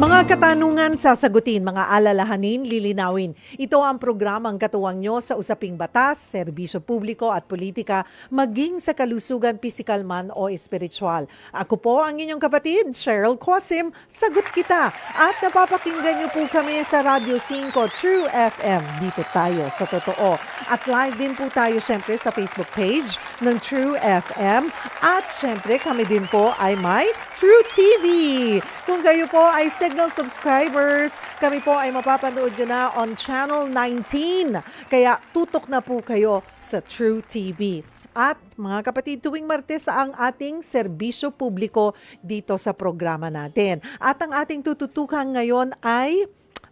Mga katanungan sasagutin, mga alalahanin lilinawin. Ito ang programang katuwang nyo sa usaping batas, serbisyo publiko at politika, maging sa kalusugan pisikal man o espiritual. Ako po ang inyong kapatid, Cheryl Cosim, sagot kita. At napapakinggan nyo po kami sa Radio 5 True FM. Dito tayo sa totoo. At live din po tayo syempre sa Facebook page ng True FM. At syempre kami din po ay may True TV. Kung kayo po ay Signal subscribers, kami po ay mapapanood nyo na on Channel 19. Kaya tutok na po kayo sa True TV. At mga kapatid, tuwing Martes ang ating serbisyo publiko dito sa programa natin. At ang ating tututukan ngayon ay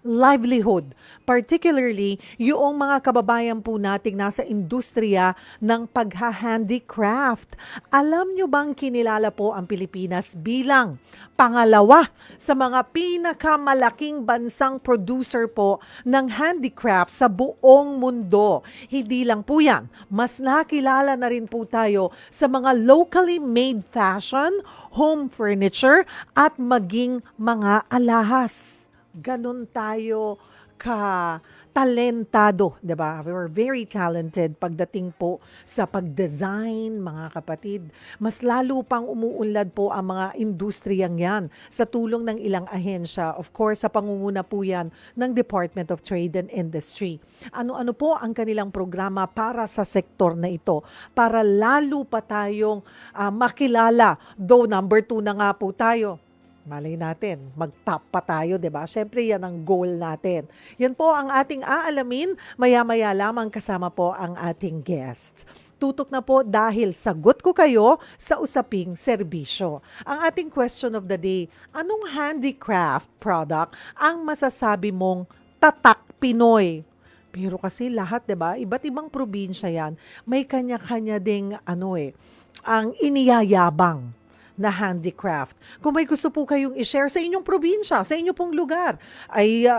livelihood, particularly yung mga kababayan po nating nasa industriya ng pagha-handicraft. Alam nyo bang kinilala po ang Pilipinas bilang pangalawa sa mga pinakamalaking bansang producer po ng handicraft sa buong mundo? Hindi lang po yan, mas nakilala na rin po tayo sa mga locally made fashion, home furniture at maging mga alahas. Ganon tayo ka-talentado, di ba? We're very talented pagdating po sa pag-design, mga kapatid. Mas lalo pang umuunlad po ang mga industriyang yan sa tulong ng ilang ahensya. Of course, sa pangunguna po yan ng Department of Trade and Industry. Ano-ano po ang kanilang programa para sa sektor na ito? Para lalo pa tayong makilala. Though number 2 na nga po tayo. Malay natin, mag-top pa tayo, di ba? Siyempre, yan ang goal natin. Yan po ang ating aalamin, maya-maya lamang kasama po ang ating guest. Tutok na po dahil sagot ko kayo sa usaping serbisyo. Ang ating question of the day, anong handicraft product ang masasabi mong tatak Pinoy? Pero kasi lahat, di ba? Iba't ibang probinsya yan. May kanya-kanya ding ang iniyayabang na handicraft. Kung may gusto po kayong i-share sa inyong probinsya, sa inyong pong lugar, ay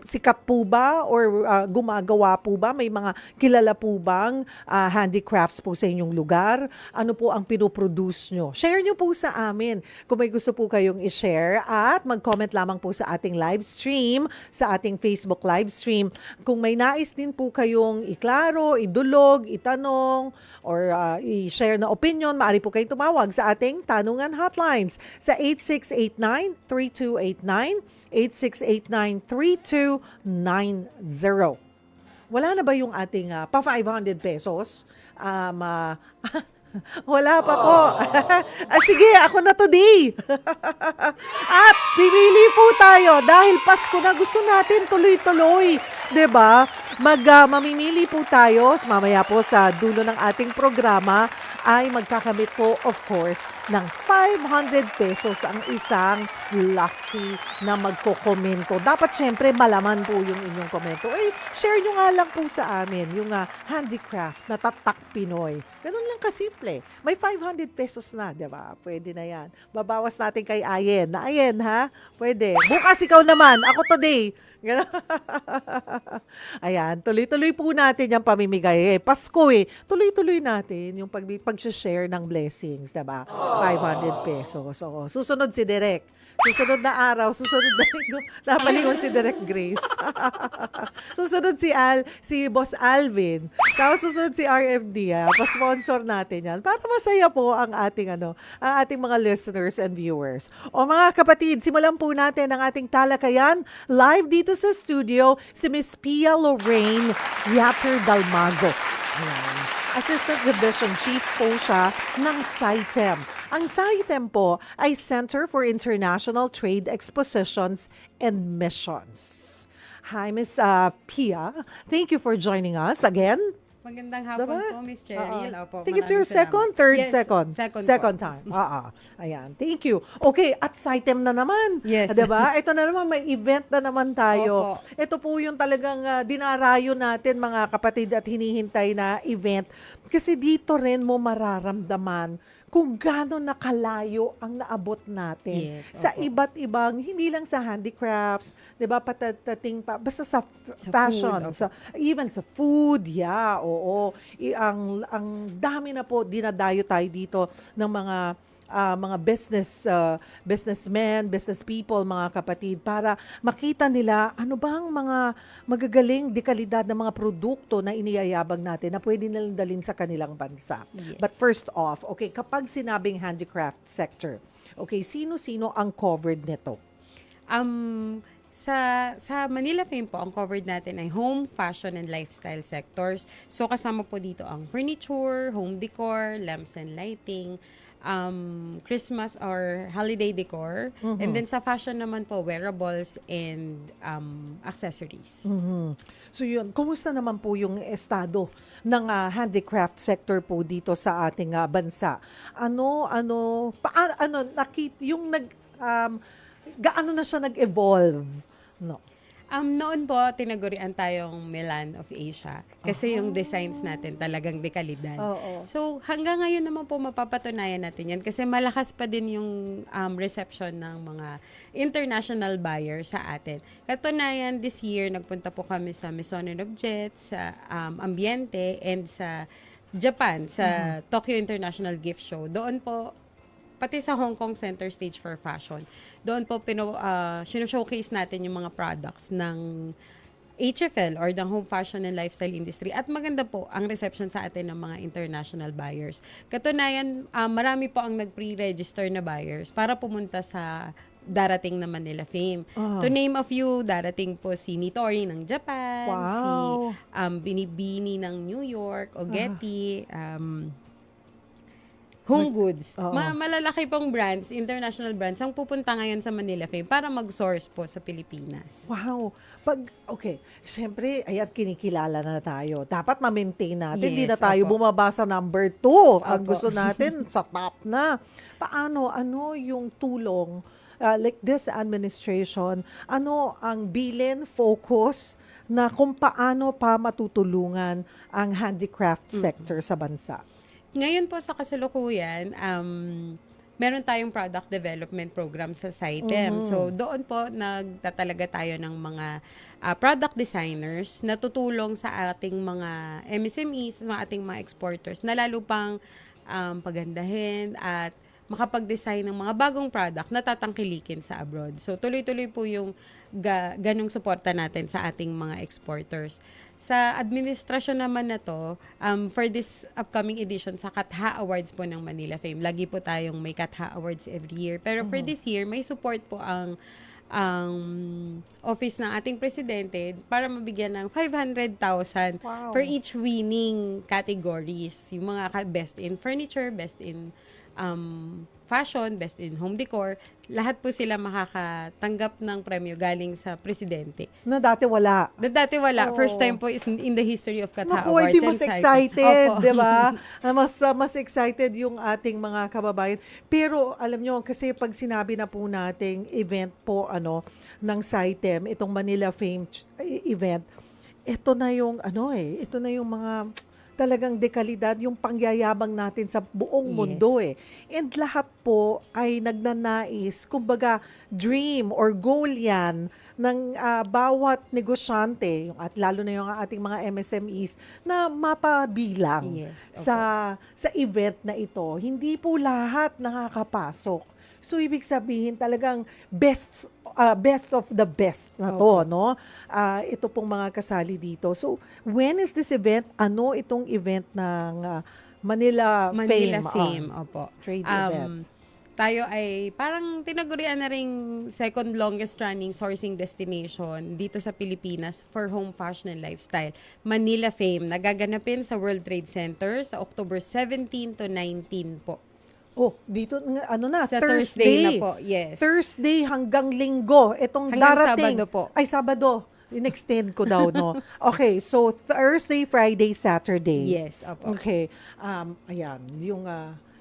sikat po ba or gumagawa po ba? May mga kilala po bang handicrafts po sa inyong lugar? Ano po ang pinoproduce nyo? Share nyo po sa amin kung may gusto po kayong i-share at mag-comment lamang po sa ating live stream, sa ating Facebook live stream. Kung may nais din po kayong iklaro, idulog, itanong, or i-share na opinion, maaari po kayong tumawag sa ating tanungan hotlines sa 8689-3289, 8689-3290. Wala na ba yung ating pa 500 pesos? Wala pa po. Sige, ako na today. At pipili po tayo dahil Pasko na, gusto natin tuloy-tuloy. 'Di ba? Mamimili po tayo mamaya po sa dulo ng ating programa ay magkakamit po, of course, ng 500 pesos ang isang lucky na magkokomento. Dapat syempre malaman po yung inyong komento. Share nyo nga lang po sa amin yung handicraft na tatak Pinoy. Ganun lang kasimple. May 500 pesos na, di ba? Pwede na yan. Babawas natin kay Ayen. Ayen, ha? Pwede. Bukas ikaw naman. Ako today. Ayan, tuloy-tuloy po natin yung pamimigay. Pasko tuloy-tuloy natin yung pag-share ng blessings, diba? 500 pesos. So, susunod si Direk. Susunod na araw, susunod na linggo, napalingon si Direk Grace. Susunod si Boss Alvin. Tapos susunod si RFD, pa-sponsor natin yan. Para masaya po ang ating mga listeners and viewers. O mga kapatid, simulan po natin ang ating talakayan live dito sa studio si Miss Pia Lorraine Yater Dalmazo. Ayan. Assistant Division Chief po siya ng SITEM. Ang SITEM po ay Center for International Trade Expositions and Missions. Hi, Miss Pia. Thank you for joining us again. Magandang hapon po, Miss Cheryl. Opo, I think it's your second, third, yes, second time. Ayan, thank you. Okay, at SITEM na naman. Yes. Diba? Ito na naman, may event na naman tayo. Opo. Ito po yung talagang dinarayo natin, mga kapatid, at hinihintay na event. Kasi dito rin mo mararamdaman kung gaano nakalayo ang naabot natin sa iba't ibang, hindi lang sa handicrafts, 'di ba, patating pa basta sa fashion, food, even sa food, ang dami na po dinadayo tayo dito ng mga mga businessmen, business people, mga kapatid, para makita nila ano bang mga magagaling dekalidad na mga produkto na iniyayabag natin na pwede nilang dalhin sa kanilang bansa. But Yes. first off, okay, kapag sinabing handicraft sector, okay, sino-sino ang covered nito? Um, sa Manila Fame po, ang covered natin ay home, fashion, and lifestyle sectors. So, kasama po dito ang furniture, home decor, lamps and lighting, Christmas or holiday decor. And then sa fashion naman po, wearables and accessories. Mhm. So yun, kumusta naman po yung estado ng handicraft sector po dito sa ating bansa? Yung gaano na siya nag-evolve? No. Noon po, tinagurian tayong Milan of Asia kasi yung designs natin talagang dekalidad. Oo. So, hanggang ngayon naman po mapapatunayan natin yan kasi malakas pa din yung reception ng mga international buyers sa atin. Katunayan, this year, nagpunta po kami sa Maison and Objects, sa Ambiente, and sa Japan, sa Tokyo International Gift Show. Doon po, pati sa Hong Kong Center Stage for Fashion. Doon po showcase natin yung mga products ng HFL or ng Home Fashion and Lifestyle Industry. At maganda po ang reception sa atin ng mga international buyers. Katunayan, marami po ang nag-pre-register na buyers para pumunta sa darating na Manila Fame. To name a few, darating po si Nitori ng Japan, si Wow. Binibini ng New York, Getty, Home Goods. Oo. Malalaki pong brands, international brands, ang pupunta ngayon sa Manila Fame para mag-source po sa Pilipinas. Wow. Okay, siyempre, ayan, kinikilala na tayo. Dapat ma-maintain natin. Hindi na Yes, tayo opo. bumaba sa number 2. Ang Opo. gusto natin, sa top na. Ano yung tulong, like this administration, ano ang bilin, focus, na kung paano pa matutulungan ang handicraft sector sa bansa? Ngayon po sa kasalukuyan, meron tayong product development program sa SITEM. So, doon po nagtatalaga tayo ng mga product designers na tutulong sa ating mga MSMEs, sa ating mga exporters na lalo pang pagandahin at makapag-design ng mga bagong product na tatangkilikin sa abroad. So, tuloy-tuloy po yung ganong suporta natin sa ating mga exporters. Sa administrasyon naman na to, for this upcoming edition sa Katha Awards po ng Manila Fame, lagi po tayong may Katha Awards every year. Pero for this year, may support po ang office ng ating presidente para mabigyan ng 500,000 Wow. for each winning categories. Yung mga best in furniture, best in fashion, best in home decor, lahat po sila makakatanggap ng premyo galing sa presidente. Na dati wala. Dati wala. Oo. First time po is in the history of Katha Naku, Awards. hindi mas and excited, Opo. di ba? Mas excited yung ating mga kababayan. Pero alam nyo, kasi pag sinabi na po nating event po ng SITEM, itong Manila Fame event, ito na yung ito na yung mga talagang dekalidad, yung pangyayabang natin sa buong Yes. mundo And lahat po ay nagnanais, kumbaga dream or goal yan ng bawat negosyante, at lalo na yung ating mga MSMEs, na mapabilang Yes, opo. sa event na ito. Hindi po lahat nakakapasok. So, ibig sabihin talagang best of the best na to, no? Ito pong mga kasali dito. So, when is this event? Ano itong event ng Manila Manila Fame? Fame, opo. Trade event. Tayo ay parang tinagurian na ring second longest running sourcing destination dito sa Pilipinas for home fashion and lifestyle. Manila Fame, nagaganapin sa World Trade Center sa October 17 to 19 po. Oh, dito Sa Thursday Thursday na po, yes. Thursday hanggang Linggo. Itong Hanggang darating. Sabado po. Ay, Sabado. In-extend ko daw, no? Okay, so Thursday, Friday, Saturday. Yes, opo. Okay. Ayan, yung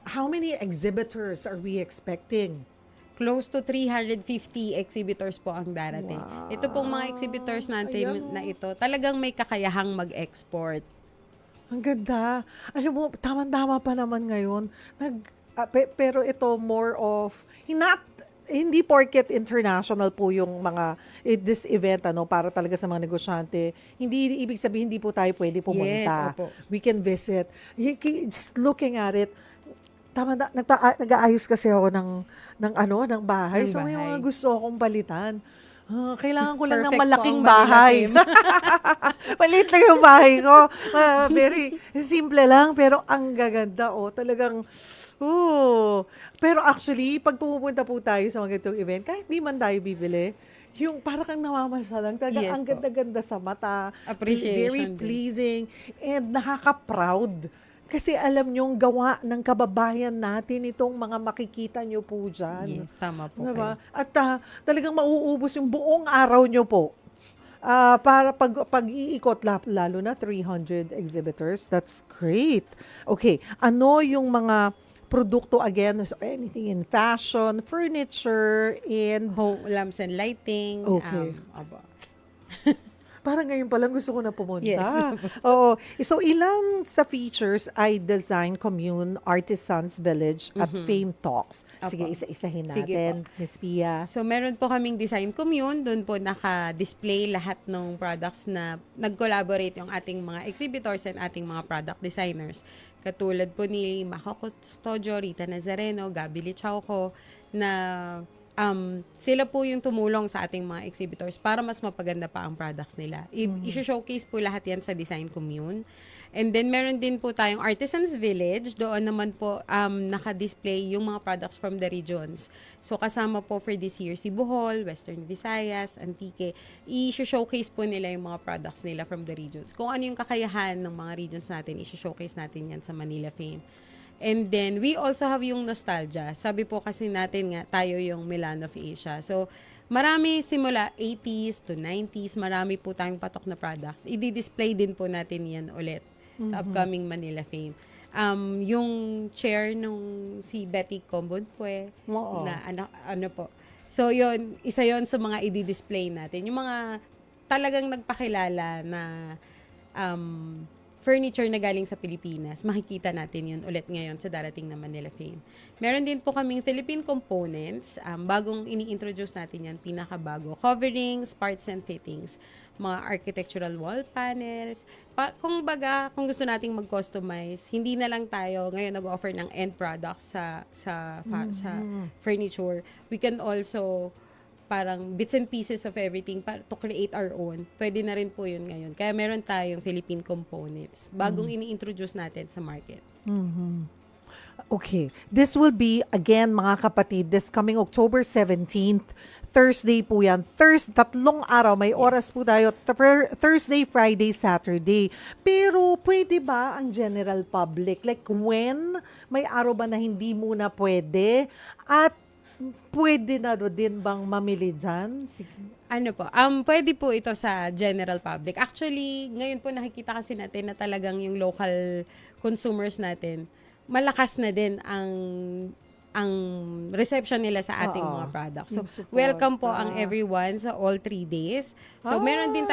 how many exhibitors are we expecting? Close to 350 exhibitors po ang darating. Wow. Ito pong mga exhibitors natin Ayan. na ito, talagang may kakayahang mag-export. Ang ganda. Alam mo, tama-tama pa naman ngayon. Pero ito more of, hindi porket international po yung this event, para talaga sa mga negosyante. Hindi ibig sabihin, hindi po tayo pwede pumunta. Yes, opo. We can visit. Just looking at it, tama na, nag-aayos kasi ako ng bahay. Ng So, may mga bahay. gusto akong palitan. Kailangan ko lang ng Perfect po ang malaking Manila bahay. theme. Maliit lang yung bahay ko. Very simple lang, pero ang gaganda. Talagang, pero actually, pag pumupunta po tayo sa mga ganitong event, kahit di man tayo bibili, yung para kang namamasyal lang. Talagang Yes ang po. ganda-ganda sa mata. Very Appreciation din. pleasing. And nakaka-proud. Kasi alam nyong gawa ng kababayan natin itong mga makikita nyo po dyan. Yes, tama po Diba? kayo. At talagang mauubos yung buong araw nyo po. Para pag-iikot, lalo na 300 exhibitors, that's great. Okay, ano yung mga produkto again? So anything in fashion, furniture, and Home lamps and lighting. okay. Aba. Parang ngayon pa lang gusto ko na Yes. pumunta. Oo. So, ilan sa features ay Design Commune, Artisans Village, at Fame Talks. Sige, Opo. isa-isahin Sige natin, Miss Pia. So, meron po kaming design commune. Doon po naka-display lahat ng products na nag-collaborate yung ating mga exhibitors and ating mga product designers. Katulad po ni Mako Custodio, Rita Nazareno, Gabi Lichauco, na sila po yung tumulong sa ating mga exhibitors para mas mapaganda pa ang products nila. I-showcase po lahat yan sa design commune. And then, meron din po tayong Artisans Village. Doon naman po naka-display yung mga products from the regions. So, kasama po for this year si Bohol, Western Visayas, Antique. I-showcase po nila yung mga products nila from the regions. Kung ano yung kakayahan ng mga regions natin, i-showcase natin yan sa Manila Fame. And then, we also have yung nostalgia. Sabi po kasi natin nga, tayo yung Milan of Asia. So, marami simula 80s to 90s, marami po tayong patok na products. I-display din po natin yan ulit sa upcoming Manila Fame. Yung chair nung si Betty Combonpue, Oo. na ano po. So, yon isa yon sa mga i-display natin. Yung mga talagang nagpakilala na furniture na galing sa Pilipinas, makikita natin yun ulit ngayon sa darating na Manila Fame. Meron din po kaming Philippine Components, bagong ini-introduce natin yan, pinakabago. Coverings, parts and fittings, mga architectural wall panels. Kung gusto nating mag-customize, hindi na lang tayo ngayon nag-offer ng end products sa furniture. We can also parang bits and pieces of everything to create our own. Pwede na rin po yun ngayon. Kaya meron tayong Philippine Components. Bagong ini-introduce natin sa market. Okay. This will be, again, mga kapatid, this coming October 17th, Thursday po yan. Tatlong araw, may oras po tayo. Thursday, Friday, Saturday. Pero pwede ba ang general public? Like when? May araw ba na hindi muna pwede? At pwede na din bang mamili dyan? Sige. Ano po? Pwede po ito sa general public. Actually, ngayon po nakikita kasi natin na talagang yung local consumers natin, malakas na din ang reception nila sa ating Oo. mga products. So, Yung support. welcome po ang everyone sa all 3 days. So, meron din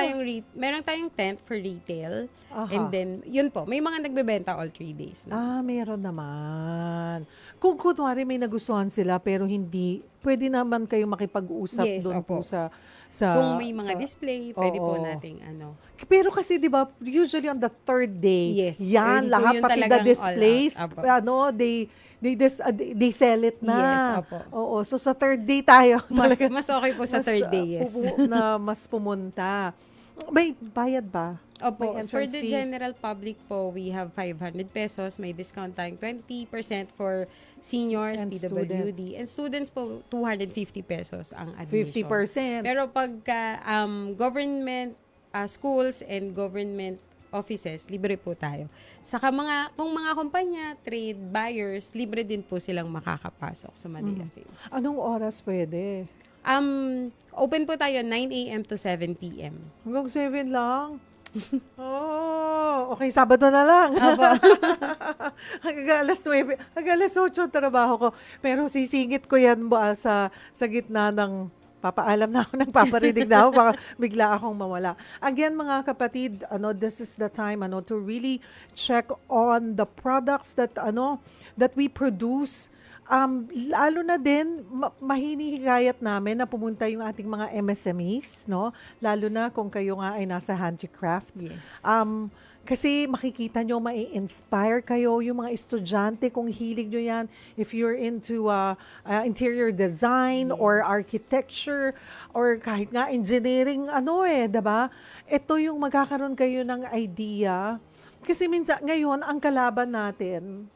meron tayong tent for retail. Aha. And then, yun po, may mga nagbebenta all 3 days na. Meron naman. Kung kunwari may nagustuhan sila pero hindi, pwede naman kayong makipag-usap Yes, doon po opo. sa Kung may mga display, pwede po Oo. nating Pero kasi 'di ba, usually on the third day, Yes. yan Yun po lahat yung pati the talagang all displays, out. Opo. they sell it na. Yes, opo. Oo, so sa third day tayo. Mas, talaga mas okay po sa third day, yes. mas pumunta. May bayad ba? Opo, May for entrance the fee? general public po, we have 500 pesos. May discount tayong 20% for seniors, And PWD. And students po, 250 pesos ang admission. 50%. Pero pagka government schools and government offices, libre po tayo. Saka kung mga kumpanya, trade, buyers, libre din po silang makakapasok sa Manila Fame. Anong oras pwede? Open po tayo 9 a.m. to 7 p.m. Hanggang 7 lang? Okay, Sabado na lang. Opo. Hanggang alas 9, hanggang alas 8 ang trabaho ko. Pero sisingit ko yan ba sa gitna ng papaalam na ako, nagpaparinig na ako, baka bigla akong mawala. Again, mga kapatid, this is the time to really check on the products that we produce. Lalo na din, mahinihikayat namin na pumunta yung ating mga MSMEs, no? Lalo na kung kayo nga ay nasa handicraft. Yes. Kasi makikita nyo, mai-inspire kayo, yung mga estudyante, kung hilig nyo yan, if you're into interior design or Yes. architecture, or kahit nga engineering, diba? Ito yung magkakaroon kayo ng idea. Kasi minsan, ngayon, ang kalaban natin,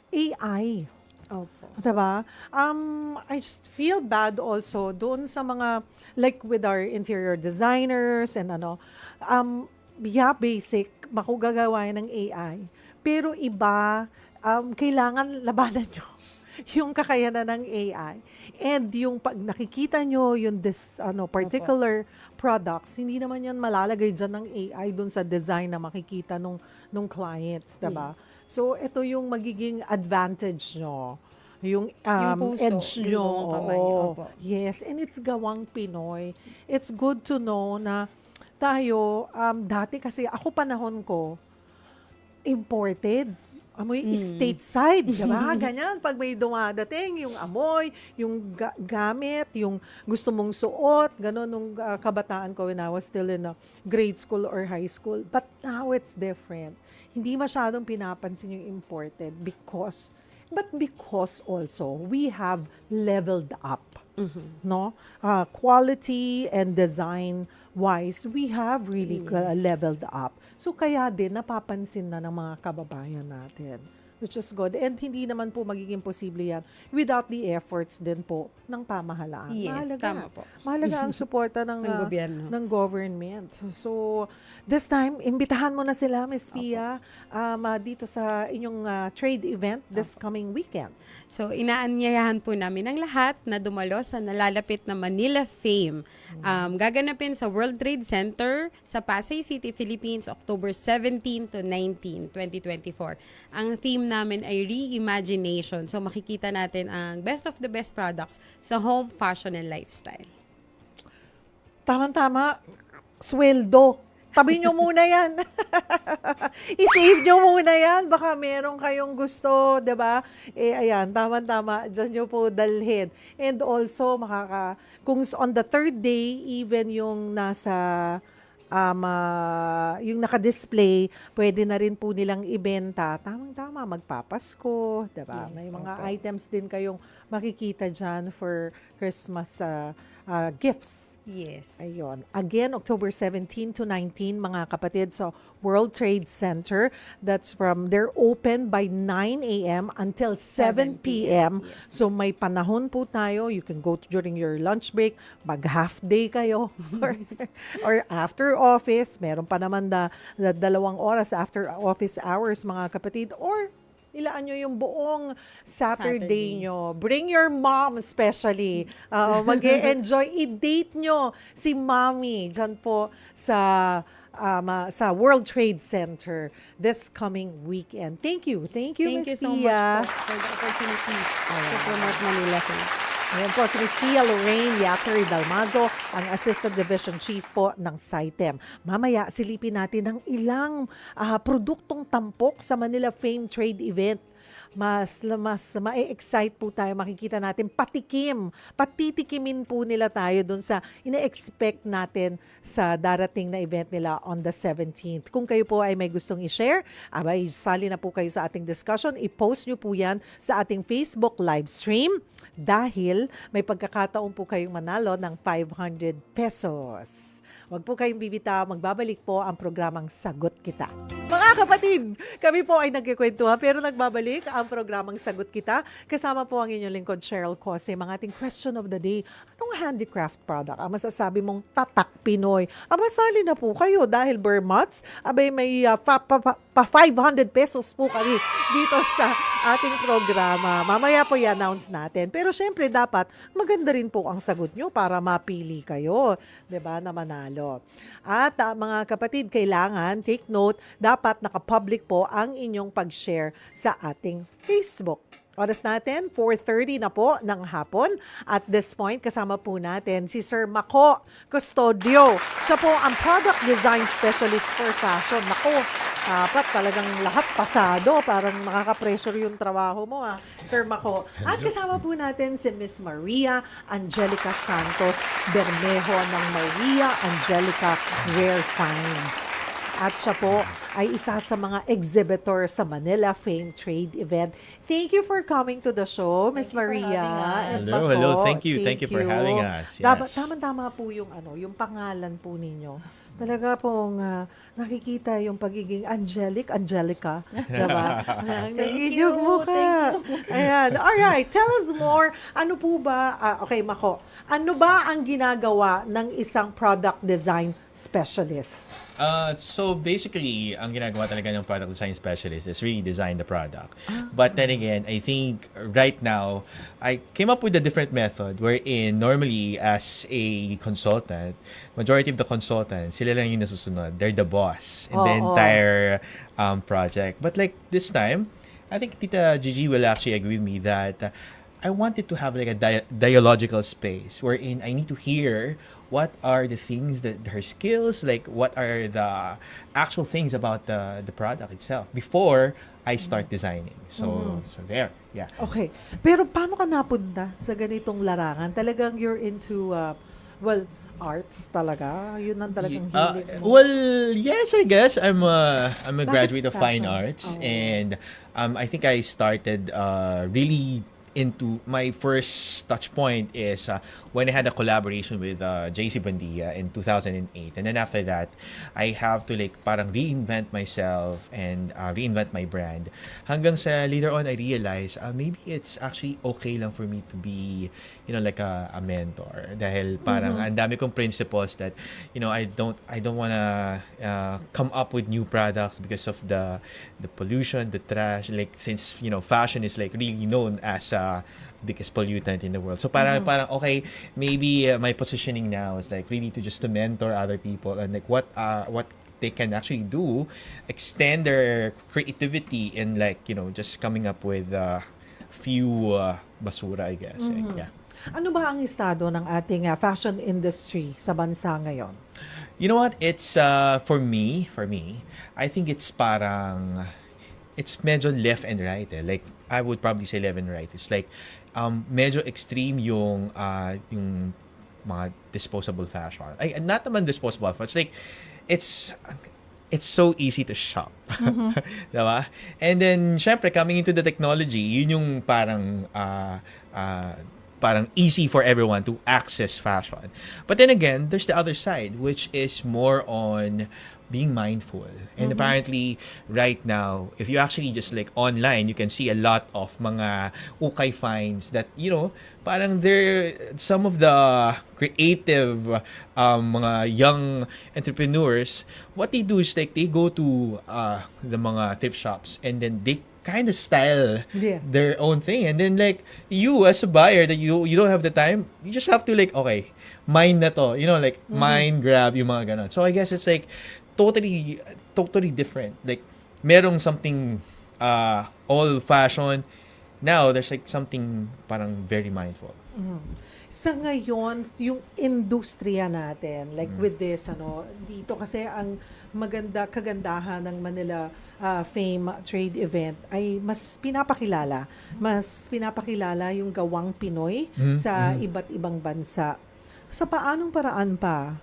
AI. Opo. Diba? I just feel bad also doon sa mga, like with our interior designers and yeah, basic, makugagawa ng AI. Pero iba, kailangan labanan nyo yung kakayanan ng AI. And yung pag nakikita nyo yung Opo. particular products, hindi naman yan malalagay dyan ng AI dun sa design na makikita nung clients, diba? Yes. So, ito yung magiging advantage nyo. Yung Yung puso, edge yung nyo, gawang kamay. oo. Opo. Yes, and it's gawang Pinoy. It's good to know na tayo, dati kasi ako panahon ko, imported. Amoy stateside, di ba? Ganyan, pag may dumadating, yung amoy, yung gamit, yung gusto mong suot, gano'n nung kabataan ko when I was still in grade school or high school. But now it's different. Hindi masyadong pinapansin yung imported because also we have leveled up, no? Quality and design wise, we have really Yes. leveled up. So kaya din napapansin na ng mga kababayan natin, which is good. And hindi naman po magiging posible yan without the efforts din po ng pamahalaan. Yes, tama po. Mahalaga ang suporta ng, Ng gobyerno. ng government. So, this time, imbitahan mo na sila, Ms. Pia, dito sa inyong trade event this coming weekend. So, inaanyayahan po namin ang lahat na dumalo sa nalalapit na Manila Fame. Gaganapin sa World Trade Center sa Pasay City, Philippines, October 17 to 19, 2024. Ang theme namin ay reimagination. So, makikita natin ang best of the best products sa home, fashion, and lifestyle. Tama-tama, sweldo. Tabi nyo muna yan. I-save nyo muna yan. Baka meron kayong gusto, di ba? Ayan, tama-tama. Diyan nyo po dalhin. And also, kung on the third day, even yung nasa, yung naka-display, pwede na rin po nilang ibenta. Tamang-tama, magpapasko, di ba? Yes, May mga opo. items din kayong makikita dyan for Christmas gifts. Yes. Ayun. Again, October 17 to 19, mga kapatid, so World Trade Center. They're open by 9 a.m. until 7 p.m. Yes. So may panahon po tayo. You can go during your lunch break, mag-half day kayo. or after office, meron pa naman na 2 oras after office hours, mga kapatid. Or ilaan nyo yung buong Saturday nyo. Bring your mom especially. Mag-e-enjoy. I-date nyo si mommy dyan po sa World Trade Center this coming weekend. Thank you. Thank you, Thank you Ms. so Pia. much po for the opportunity to promote Manila Fame. Ayan po si Ms. Pia Lorraine Yateri Dalmazo, ang Assistant Division Chief po ng SITEM. Mamaya, silipin natin ang ilang produktong tampok sa Manila Fame Trade Event. Mas ma-excite po tayo, makikita natin, patitikimin po nila tayo dun sa ina-expect natin sa darating na event nila on the 17th. Kung kayo po ay may gustong i-share, sali na po kayo sa ating discussion, i-post nyo po yan sa ating Facebook live stream dahil may pagkakataon po kayong manalo ng 500 pesos. Huwag po kayong bibitaw, magbabalik po ang programang Sagot Kita. Mga kapatid, kami po ay nagkikwentuhan pero nagbabalik ang programang Sagot Kita. Kasama po ang inyong lingkod, Cheryl Cose. Mga ating question of the day, anong handicraft product ang masasabi mong tatak Pinoy? Sali na po kayo dahil Bermuds, may pa 500 pesos po kami dito sa ating programa. Mamaya po i-announce natin. Pero syempre dapat maganda rin po ang sagot nyo para mapili kayo, 'di ba, na manalo. At mga kapatid, kailangan take note, dapat naka-public po ang inyong pag-share sa ating Facebook. Oras natin, 4:30 na po ng hapon. At this point, kasama po natin si Sir Mako Custodio. Siya po ang Product Design Specialist for Fashion. Nako, dapat talagang lahat pasado. Parang nakaka-pressure yung trabaho mo, Sir Mako. At kasama po natin si Miss Maria Angelica Santos Bermejo ng Maria Angelica Rare Finds. at siya po ay isa sa mga exhibitor sa Manila Fame Trade Event. Thank you for coming to the show, Miss Thank you for Maria. having us. and Hello, Mako. hello. Thank you for having us. Yes. Tama-tama po yung pangalan po ninyo. Talaga pong nakikita yung pagiging Angelica, diba? Thank you. Ayan. Alright, tell us more. Ano po ba, okay, Mako, ano ba ang ginagawa ng isang product design specialist? So basically, ang ginagawa talaga ng product design specialist is really design the product. But then again, I think right now, I came up with a different method wherein normally as a consultant, majority of the consultants, sila lang yung nasusunod. They're the boss in the entire project. But like this time, I think Tita Gigi will actually agree with me that I wanted to have like a dialogical space wherein I need to hear what are the things that her skills, like what are the actual things about the product itself before I start designing. So there, yeah. Okay. Pero paano ka napunta sa ganitong larangan? Talagang you're into, arts talaga? Yun ang talagang hilig mo? Well, yes, I guess I'm a Bakit graduate of fine fashion? arts, Oh. and I think I started really into my first touch point is when I had a collaboration with JC Bandia in 2008, and then after that I have to like parang reinvent myself and reinvent my brand hanggang sa later on I realized maybe it's actually okay lang for me to be like a mentor dahil parang ang dami kong principles that I don't wanna come up with new products because of the pollution, the trash, like since fashion is like really known as biggest pollutant in the world. So parang okay, maybe my positioning now is like really to mentor other people and like what they can actually do, extend their creativity and like just coming up with few basura, I guess. Yeah. Ano ba ang estado ng ating fashion industry sa bansa ngayon? You know what? It's for me, I think it's medyo left and right. Like I would probably say left and right. It's like medyo extreme yung mga disposable fashion. Not naman disposable fashion. It's like it's so easy to shop. Diba? And then syempre coming into the technology, yun yung parang easy for everyone to access fashion. But then again, there's the other side, which is more on being mindful. And apparently, right now, if you actually just like online, you can see a lot of mga ukay finds that, parang some of the creative mga young entrepreneurs, what they do is like they go to the mga thrift shops and then they kind of style Yes. their own thing, and then like you as a buyer that you don't have the time, you just have to like okay, mine na to, like mine grab yung mga ganon. So I guess it's like totally different. Like merong something old fashion, now there's like something parang very mindful. Sa ngayon, yung industriya natin, like with this, dito kasi ang kagandahan ng Manila Fame Trade Event ay mas pinapakilala yung gawang Pinoy sa iba't ibang bansa. Sa paanong paraan pa?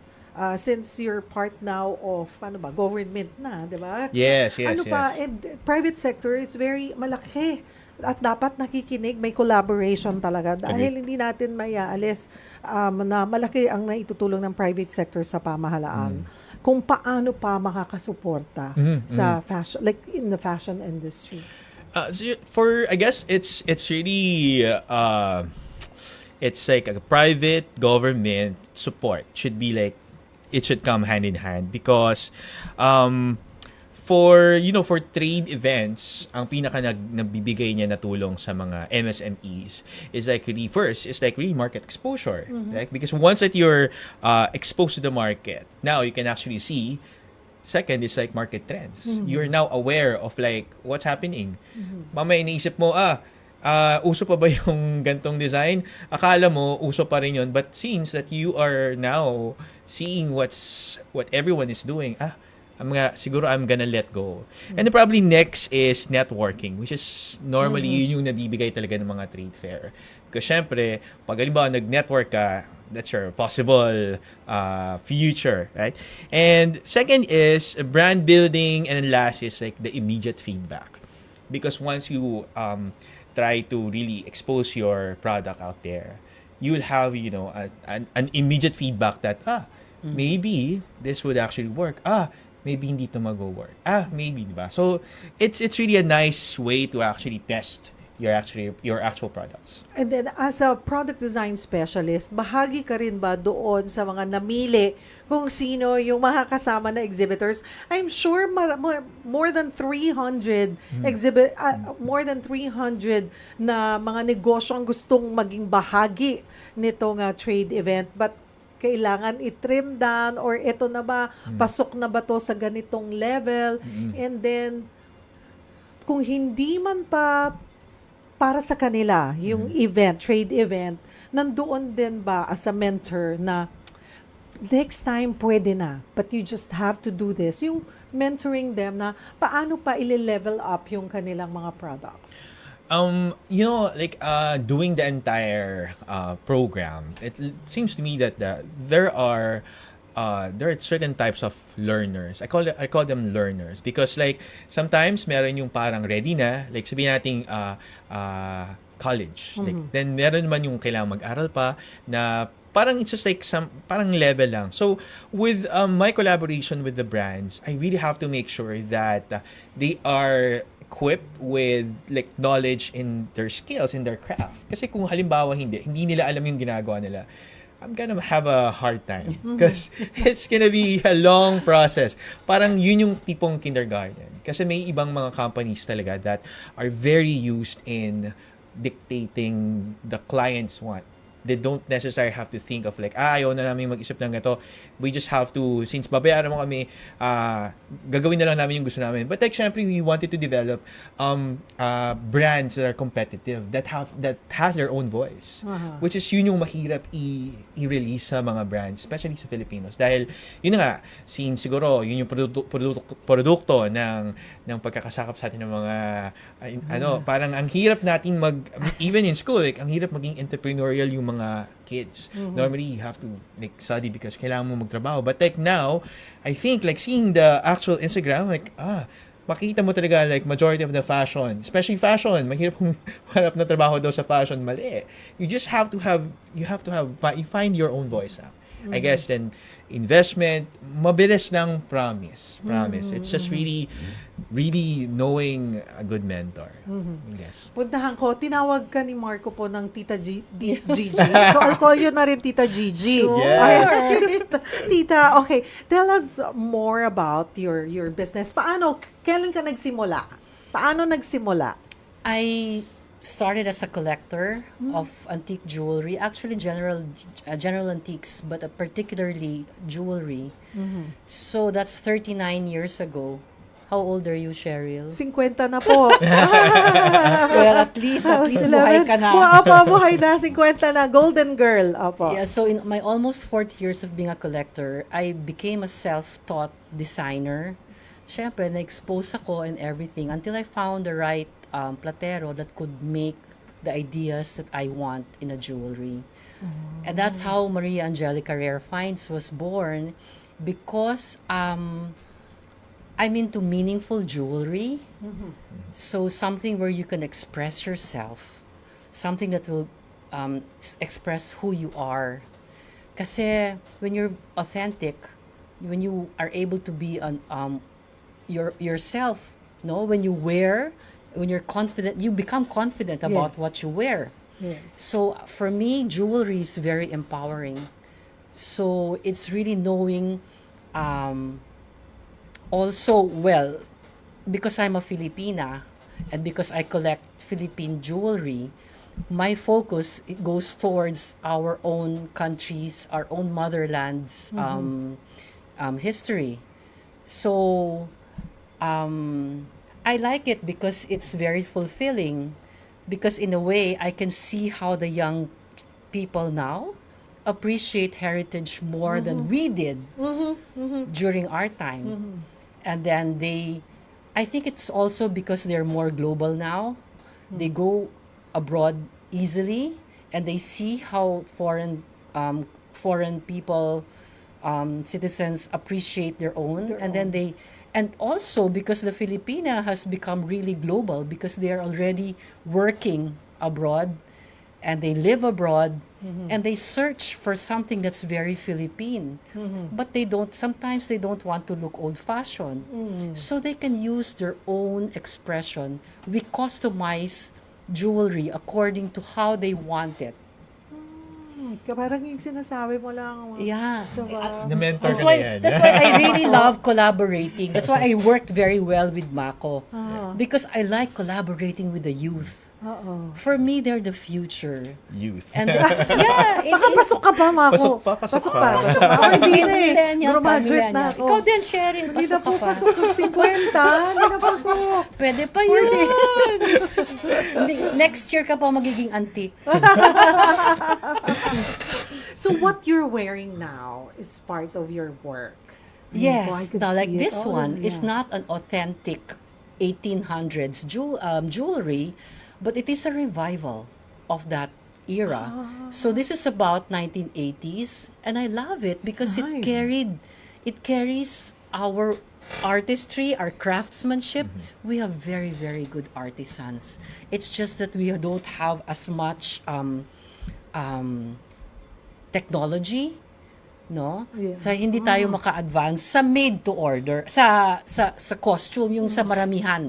Since you're part now of government na, 'di ba? Yes. And private sector, it's very malaki. At dapat nakikinig, may collaboration talaga dahil hindi natin maiaalis na malaki ang naitutulong ng private sector sa pamahalaan. Kung paano pa makakasuporta sa fashion, like in the fashion industry. I guess it's really it's like a private government support should be like it should come hand in hand because for trade events, ang pinaka nagbibigay niya na tulong sa mga MSMEs is like really first is like really market exposure, right? Because once that you're exposed to the market, now you can actually see. Second is like market trends. You're now aware of like what's happening. Mamaya iniisip mo, uso pa ba yung gantong design? Akala mo uso pa rin yun, but seems that you are now seeing what everyone is doing. Siguro I'm gonna let go. And then probably next is networking, which is normally yun yung nabibigay talaga ng mga trade fair. Because syempre, pag halimbawa nag-network ka, that's your possible future, right? And second is brand building, and last is like the immediate feedback, because once you try to really expose your product out there, you'll have an immediate feedback that maybe this would actually work, maybe hindi to mag-work, maybe, diba? So it's really a nice way to actually test your actual products. And then as a product design specialist, bahagi ka rin ba doon sa mga namili kung sino yung makakasama na exhibitors? I'm sure more than 300 more than 300 na mga negosyo ang gustong maging bahagi nitong trade event, but kailangan i-trim down, or ito na ba, pasok na ba to sa ganitong level? And then kung hindi man pa para sa kanila, yung trade event, nandoon din ba as a mentor na next time pwede na, but you just have to do this, yung mentoring them na paano pa ile-level up yung kanilang mga products? Doing the entire program, it seems to me that there are certain types of learners. I call them learners, because like sometimes meron yung parang ready na, like sabihin nating college. Like then meron naman yung kailangan mag-aral pa na parang it's just like parang level lang. So with my collaboration with the brands, I really have to make sure that they are equipped with like knowledge in their skills, in their craft. Kasi kung halimbawa hindi nila alam yung ginagawa nila, I'm gonna have a hard time because it's gonna be a long process. Parang yun yung tipong kindergarten. Kasi may ibang mga companies talaga that are very used in dictating the client's want. They don't necessarily have to think of like, ayaw na namin mag-isip ng ito. We just have to, since babayaran mo kami, gagawin na lang namin yung gusto namin. But like, syempre, we wanted to develop brands that are competitive, that has their own voice. Which is yun yung mahirap i-release sa mga brands, especially sa Filipinos. Dahil, yun na nga, since siguro, yun yung produkto ng pagkakasakap sa atin ng mga, parang ang hirap natin even in school, like, ang hirap maging entrepreneurial yung mga kids. Normally, you have to like study because kailangan mo magtrabaho. But like now, I think like seeing the actual Instagram, like makita mo talaga like majority of the fashion, especially fashion, mahirap kung hanap na trabaho daw sa fashion, mali. You find your own voice now. I guess then investment, mabilis lang, promise. It's just really knowing a good mentor. Yes. Puntahan ko, tinawag ka ni Marco po ng Tita Gigi. So I'll call you na rin Tita Gigi. Sure. Okay. Tita, okay. Tell us more about your business. Kailan ka nagsimula? Paano nagsimula? I started as a collector of antique jewelry, actually general antiques, but particularly jewelry. So that's 39 years ago. How old are you, Cheryl? 50 na po. Well, at least buhay ka na. Buhay na, 50 na. Golden girl. Opo. Yeah, so in my almost 40 years of being a collector, I became a self-taught designer. Siyempre, na-expose ako and everything until I found the right platero that could make the ideas that I want in a jewelry. And that's how Maria Angelica Rare Finds was born, because I'm into meaningful jewelry. So something where you can express yourself, something that will express who you are. Kasi when you're authentic, when you are able to be yourself, when you're confident, you become confident about what you wear. Yes. So for me, jewelry is very empowering. So it's really knowing also, well, because I'm a Filipina and because I collect Philippine jewelry, my focus goes towards our own countries, our own motherland's history. So I like it because it's very fulfilling, because in a way I can see how the young people now appreciate heritage more than we did during our time. And then I think it's also because they're more global now. They go abroad easily and they see how foreign foreign people, citizens appreciate their own, and then and also because the Filipina has become really global because they are already working abroad and they live abroad and they search for something that's very Philippine. But sometimes they don't want to look old-fashioned. So they can use their own expression. We customize jewelry according to how they want it. Parang yung sinasabi mo lang. Yeah. Diba? Na-mentor That's ka na why yan. that's why I really love collaborating. That's why I worked very well with Mako. Because I like collaborating with the youth. Oo. For me, they're the future. Youth. And yeah, Pasok ka pa, Mako. Pasok pa. Ako hindi na eh. millennial pa, Graduate na millennial. ako. Ikaw din, Cheryl, Hindi na pasok po ka pa. pasok ng 50. Hindi na pasok. Pwede pa yun. Next year ka pa magiging auntie. So what you're wearing now is part of your work. Yes. could Now, like see it. this Oh, one is yeah. not an authentic 1800s jewelry, but it is a revival of that era. So this is about 1980s, and I love it because Nice. it carries our artistry, our craftsmanship. We have very, very good artisans. It's just that we don't have as much technology, no? Yeah. Sa hindi tayo maka-advance sa made to order, sa costume yung sa maramihan.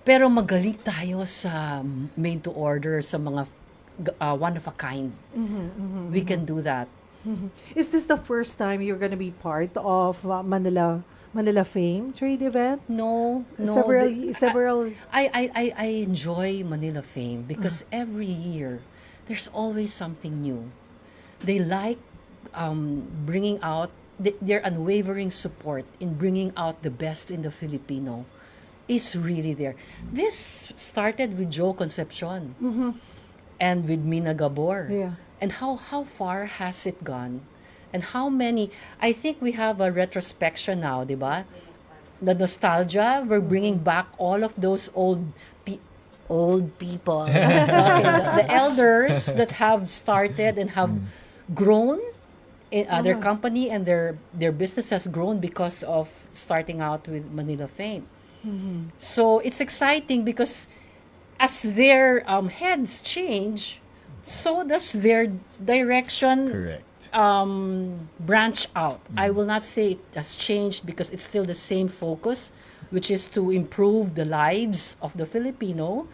Pero magaling tayo sa made to order, sa mga one of a kind. We can do that. Is this the first time you're gonna be part of Manila Fame trade event? No, Several. I enjoy Manila Fame because every year there's always something new. They like bringing out their unwavering support in bringing out the best in the Filipino is really there. This started with Joe Concepcion and with Mina Gabor. Yeah. And how far has it gone? And how many? I think we have a retrospection now, di ba? The nostalgia, we're bringing back all of those old people, okay, the elders that have started and have grown in their company, and their business has grown because of starting out with Manila Fame. So it's exciting because as their heads change, so does their direction Correct. branch out. I will not say it has changed because it's still the same focus, which is to improve the lives of the Filipino,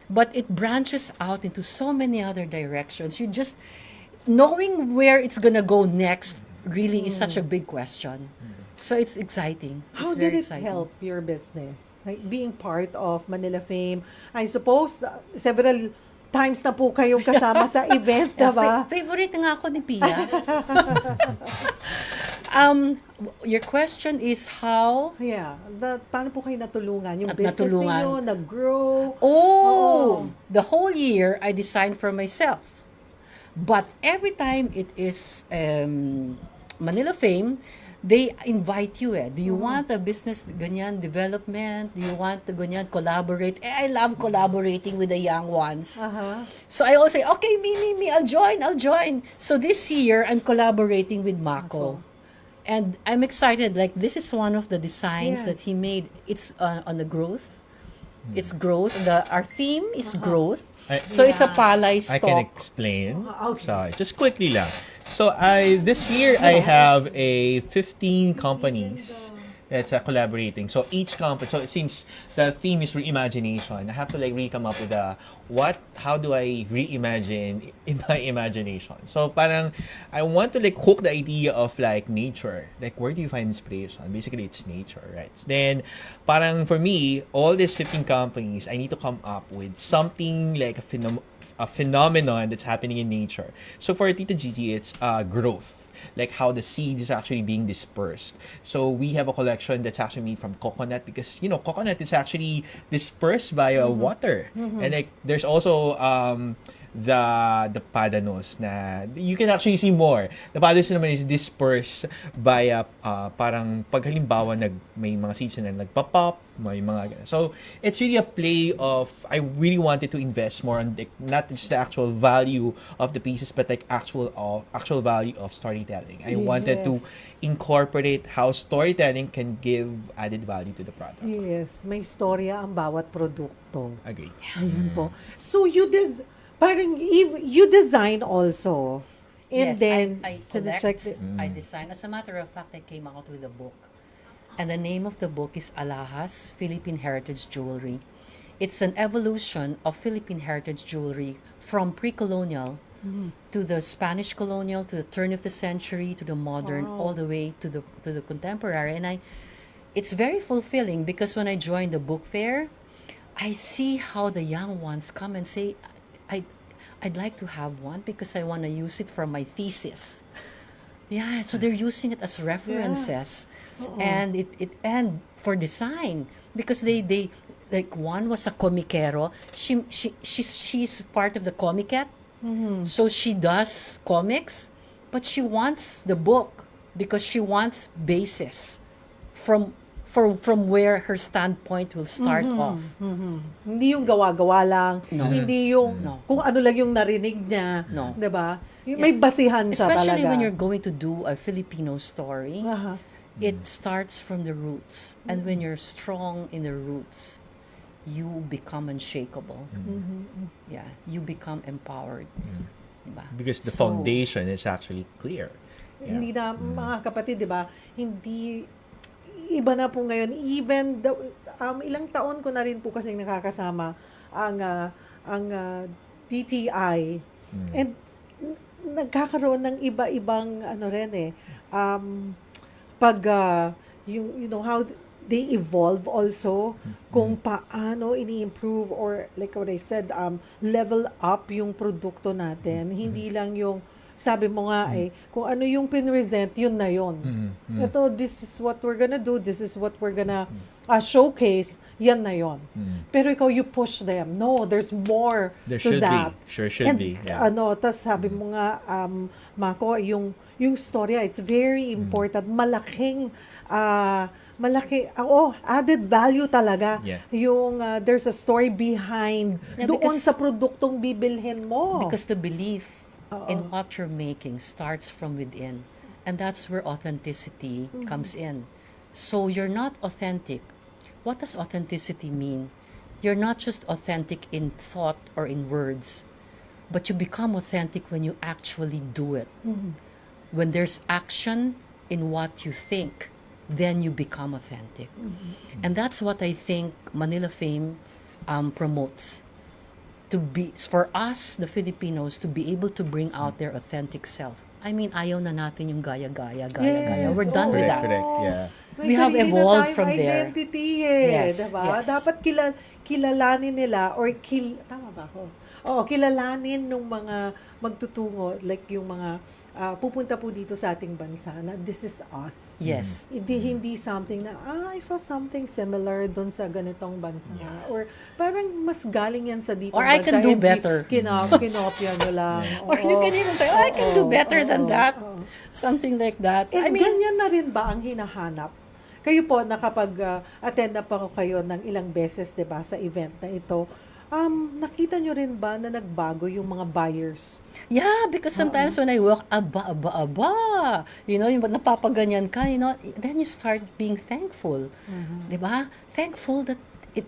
but it branches out into so many other directions. You just knowing where it's gonna go next really is such a big question. So it's exciting. How It's did very it exciting. help your business? Like being part of Manila Fame, I suppose several times na po kayong kasama sa event, Yeah, diba? favorite nga ako ni Pia. Your question is how? Yeah. Paano po kayo natulungan? Yung At business natulungan. ninyo, nag-grow? Oh, the whole year I designed for myself. But every time it is Manila Fame, they invite you Do you want a business ganyan development? Do you want to ganyan collaborate? I love collaborating with the young ones. So I always say, okay, me, I'll join. So this year, I'm collaborating with Mako. And I'm excited. Like, this is one of the designs Yes. that he made. It's on the growth. It's growth. Our theme is growth. So it's a palay I can stalk. explain. Okay. So, just quickly lang. So, this year, I have 15 companies that's collaborating. So, each company, so since the theme is reimagination, I have to really come up with how do I reimagine in my imagination? So, parang, I want to hook the idea of nature. Where do you find inspiration? Basically, it's nature, right? Then, parang for me, all these 15 companies, I need to come up with something like a phenomenon that's happening in nature. So for Tita Gigi, it's growth. Like how the seed is actually being dispersed. So we have a collection that's actually made from coconut because, coconut is actually dispersed via water. And there's also the padanos na you can actually see more. The padanos naman is dispersed by parang pag halimbawa may mga seeds na nagpa-pop, may mga ganun. So it's really a play of, I really wanted to invest more on not just the actual value of the pieces, but like actual value of storytelling. I wanted to Yes. incorporate how storytelling can give added value to the product. Yes, may storya ang bawat produkto. Agree. Ayun po. So parang you design also. And Yes, then I check collect, I design. As a matter of fact, I came out with a book. And the name of the book is Alahas, Philippine Heritage Jewelry. It's an evolution of Philippine heritage jewelry from pre-colonial to the Spanish colonial, to the turn of the century, to the modern, all the way to the contemporary. And it's very fulfilling because when I joined the book fair, I see how the young ones come and say, I'd like to have one because I want to use it for my thesis. Yeah, so they're using it as references, and and for design because they like one was a comiquero. She's part of the comiquette, so she does comics, but she wants the book because she wants basis from where her standpoint will start off. Hindi yung gawa-gawa lang, No. hindi yung No. kung ano lang yung narinig niya, No. 'di ba? May basihan siya Especially talaga. when you're going to do a Filipino story. Aha. It starts from the roots. And when you're strong in the roots, you become unshakable. Yeah, you become empowered. Diba? Because the So, foundation is actually clear. Yeah. Hindi na mga kapatid, 'di ba? Hindi iba na po ngayon. Even ilang taon ko na rin po kasi nakakasama ang DTI. And nagkakaroon ng iba-ibang ano rin pag you know how they evolve also kung paano ini-improve or like what I said level up yung produkto natin, hindi lang yung sabi mo nga kung ano yung pinresent yun na yun. Ito, this is what we're gonna do, this is what we're gonna showcase, yan na yun. Pero ikaw, you push them. No, there's more There to should that. be. Sure should And, be. Yeah. tas sabi mo nga, Mako, yung storya, it's very important. Malaki, added value talaga. Yeah. Yung, there's a story behind Yeah, doon because- sa produktong bibilhin mo. Because the belief in what you're making starts from within. And that's where authenticity comes in. So you're not authentic. What does authenticity mean? You're not just authentic in thought or in words, but you become authentic when you actually do it. When there's action in what you think, then you become authentic. And that's what I think Manila Fame promotes. For us, the Filipinos, to be able to bring out their authentic self. I mean, ayaw na natin yung gaya-gaya. We're done with Correct, that. correct. Yeah. May We have sarili na evolved tayong from there. identity Yes, diba? yes. Dapat kilalanin nila or tama ba ako? Oo, kilalanin ng mga magtutungo, like yung mga pupunta po dito sa ating bansa na this is us. Yes. Hindi something na, I saw something similar doon sa ganitong bansa. Or parang mas galing yan sa dito Or I bansa. can do and better. Kinopya nyo lang. Or you can even say, I can do better than that. Oo. Something like that. Eh, I mean, ganyan na rin ba ang hinahanap? Kayo po, nakapag-attend na pa kayo ng ilang beses, 'di ba, sa event na ito. Nakita nyo rin ba na nagbago yung mga buyers? yeah, because sometimes when I walk, aba. You know, yung napapaganyan ka, you know, then you start being thankful. Diba? Thankful that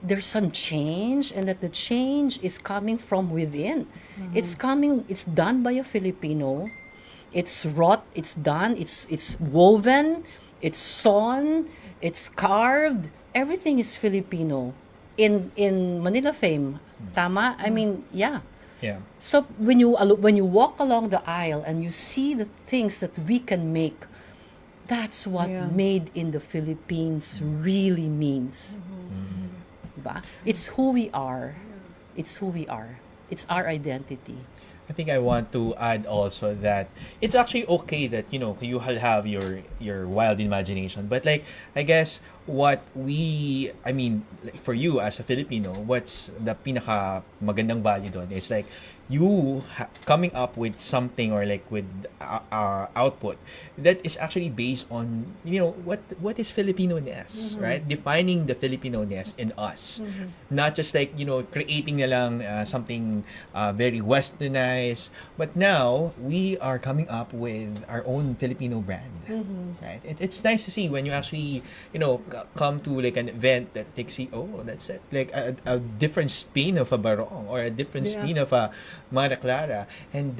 there's some change and that the change is coming from within. It's done by a Filipino. It's wrought, it's done, it's woven, it's sewn, it's carved. Everything is Filipino. In Manila Fame, tama? I mean, yeah. Yeah. So when you walk along the aisle and you see the things that we can make, that's what Yeah. made in the Philippines really means. Diba? It's who we are. It's who we are. It's our identity. I think I want to add also that it's actually okay that you have your wild imagination, but like I guess for you as a Filipino, what's the pinaka magandang value doon is like coming up with something or like with output that is actually based on what is Filipino-ness, right? Defining the Filipino-ness in us, not just like creating na lang something very westernized, but now we are coming up with our own Filipino brand, right? It's nice to see when you actually come to like an event that they see, oh, that's it, like a different spin of a barong or a different spin of a Mara Clara, and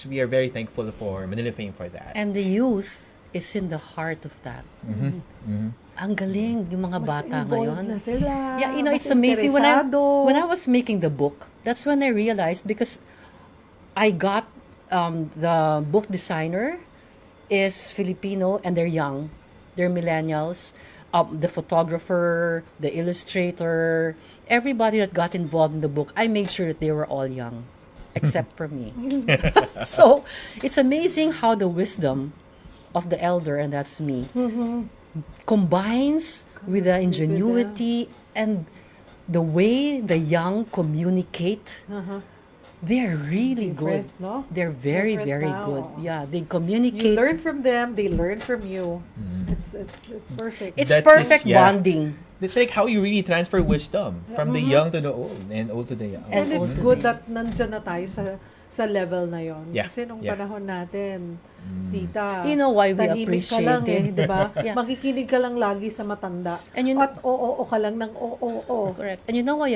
we are very thankful for Manila Fame for that. And the youth is in the heart of that. Ang galing yung mga bata involved ngayon. na sila. Yeah, Mas it's amazing. interesado. When I was making the book, that's when I realized, because I got the book designer is Filipino and they're young. They're millennials. The photographer, the illustrator, everybody that got involved in the book, I made sure that they were all young, except for me. So it's amazing how the wisdom of the elder, and that's me, combines with the ingenuity and the way the young communicate. They're really good. Different, no? They're very, Different very now. good. Yeah, they You communicate. learn from them, they learn from you. It's perfect. It's That's perfect yeah. bonding. It's like how you really transfer wisdom from the young to the old and old to the young. And And it's also good the- that nandyan na tayo sa level na yon. Yeah. Kasi nung Yeah. panahon natin, tita, You know why we tahimik ka lang appreciate it? di ba? Yeah. Makikinig ka lang lagi sa matanda. And At oo ka lang ng oo. Correct. And you know why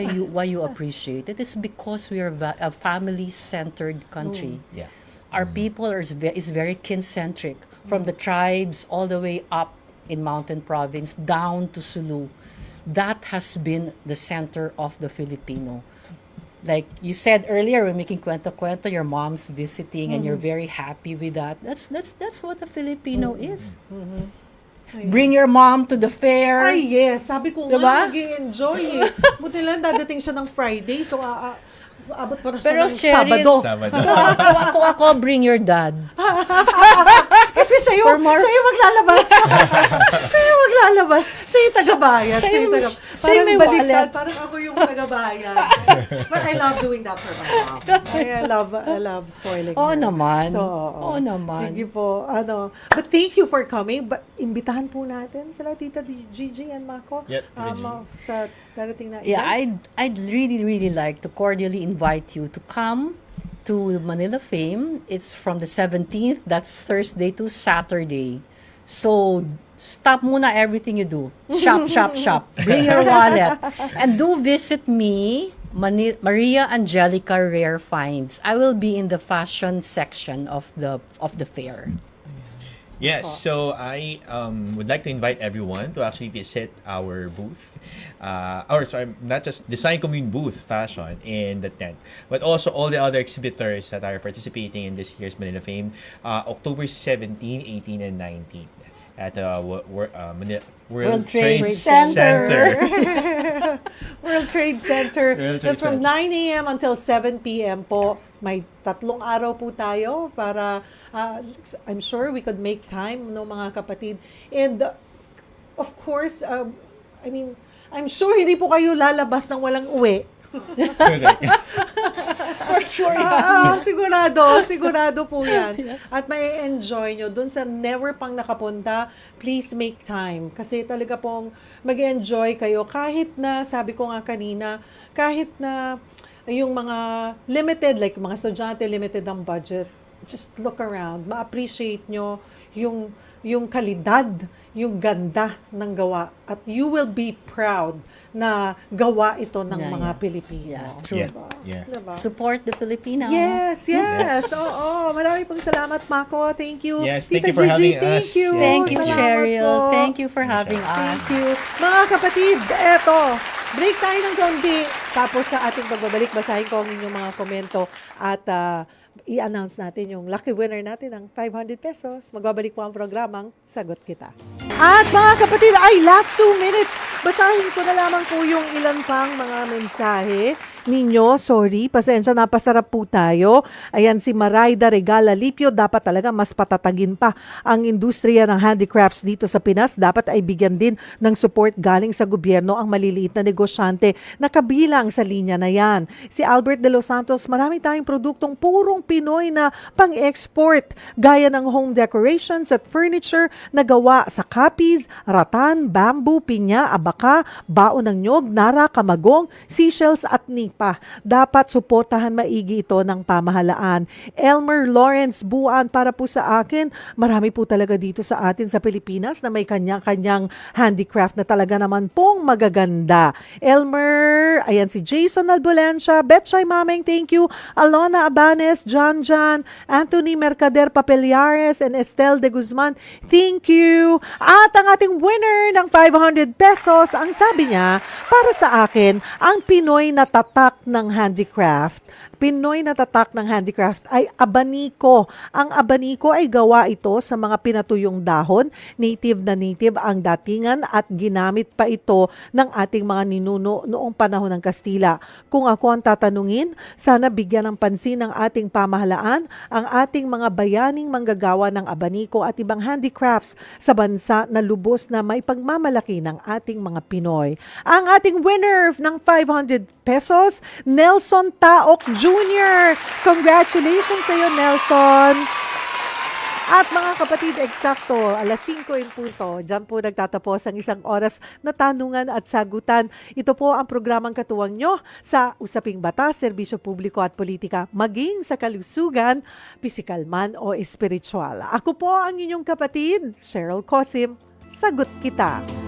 you appreciate it? It's because we are a family-centered country. Yeah. Our people is very kin-centric, from the tribes all the way up in Mountain Province down to Sulu. That has been the center of the Filipino. Like you said earlier, we're making kwento-kwento, your mom's visiting and you're very happy with that. That's what a Filipino is. Bring your mom to the fair. Ay, yes. Sabi ko Diba? nga, mag-i-enjoy eh. Buti lang, dadating siya ng Friday, so abot pa na siya Pero ng Cheryl- Sabado. Sabado. Ako, bring your dad. Kasi siya For more- yung maglalabas. Siya yung maglalabas. Siya yung tagabayad. Siya yung Parang may baliktad. wallet. Parang ako yung tagabayad. But I love doing that for my mom. I love spoiling Oo her. naman. So, Oo naman. Sige po. But thank you for coming. But imbitahan po natin sila, Tita Gigi and Mako. Yep, Tita G. Sa darating na Yeah, event. I'd really, really like to cordially invite you to come to Manila Fame. It's from the 17th, that's Thursday to Saturday. So, stop muna everything you do. Shop, shop, shop. Bring your wallet. And do visit me, Maria Angelica Rare Finds. I will be in the fashion section of the fair. Yes, so I would like to invite everyone to actually visit our booth, not just Design Commune booth fashion in the tent, but also all the other exhibitors that are participating in this year's Manila Fame, October 17, 18, and 19 at World Trade Center. World Trade Center. World Trade That's from Center. 9 a.m. until 7 p.m. po. May 3 araw po tayo para I'm sure we could make time, no, mga kapatid. And of course, I'm sure hindi po kayo lalabas ng walang uwi. Correct. For sure. Sigurado po yan. At may enjoy nyo. Doon sa never pang nakapunta, please make time. Kasi talaga pong mag-enjoy kayo. Kahit na, sabi ko nga kanina, kahit na yung mga limited, like mga estudyante, limited ang budget, just look around. Ma-appreciate nyo yung kalidad, yung ganda ng gawa. At you will be proud na gawa ito ng mga Pilipino. Yeah, true. Yeah. Diba? Support the Filipino. Yes. Oo. Marami pong salamat, Mako. Thank you. Yes, thank Tita you for Gigi, having thank us. you. Yes. Thank you, Salamat Cheryl. po. Thank you for having Thank us. you. Mga kapatid, eto, break tayo ng konti. Tapos sa ating pagbabalik, basahin ko ang inyong mga komento at i-announce natin yung lucky winner natin ng 500 pesos. Magbabalik po ang programang Sagot Kita. At mga kapatid, last 2 minutes. Basahin ko na lamang po yung ilan pang mga mensahe. ninyo. Sorry, pasensya, napasarap po tayo. Ayan si Marayda Regala Lipio, dapat talaga mas patatagin pa ang industriya ng handicrafts dito sa Pinas. Dapat ay bigyan din ng support galing sa gobyerno ang maliliit na negosyante na kabilang sa linya na yan. Si Albert De Los Santos, marami tayong produktong purong Pinoy na pang-export gaya ng home decorations at furniture na gawa sa kapis, ratan, bamboo, pinya, abaka, baon ng nyog, nara, kamagong, seashells at nipa. Dapat suportahan maigi ito ng pamahalaan. Elmer Lawrence Buan, para po sa akin, marami po talaga dito sa atin sa Pilipinas na may kanya-kanyang handicraft na talaga naman pong magaganda. Elmer, ayan si Jason Albolencia, Betchay Mameng, thank you. Alona Abanes, John, Anthony Mercader Papeliares, and Estelle de Guzman, thank you. At ang ating winner ng 500 pesos, ang sabi niya, para sa akin, ang Pinoy na tatak ng handicraft. Pinoy na tatak ng handicraft ay abaniko. Ang abaniko ay gawa ito sa mga pinatuyong dahon, native na native ang datingan at ginamit pa ito ng ating mga ninuno noong panahon ng Kastila. Kung ako ang tatanungin, sana bigyan ng pansin ng ating pamahalaan ang ating mga bayaning manggagawa ng abaniko at ibang handicrafts sa bansa na lubos na may pagmamalaki ng ating mga Pinoy. Ang ating winner ng 500 pesos, Nelson Taok Jr. Congratulations sa iyo, Nelson. At mga kapatid, eksakto, 5:00 in punto. Diyan po nagtatapos ang isang oras na tanungan at sagutan. Ito po ang programang katuwang nyo sa Usaping Batas, Serbisyo Publiko at Politika, maging sa kalusugan, pisikal man o espiritual. Ako po ang inyong kapatid, Cheryl Cosim. Sagot kita.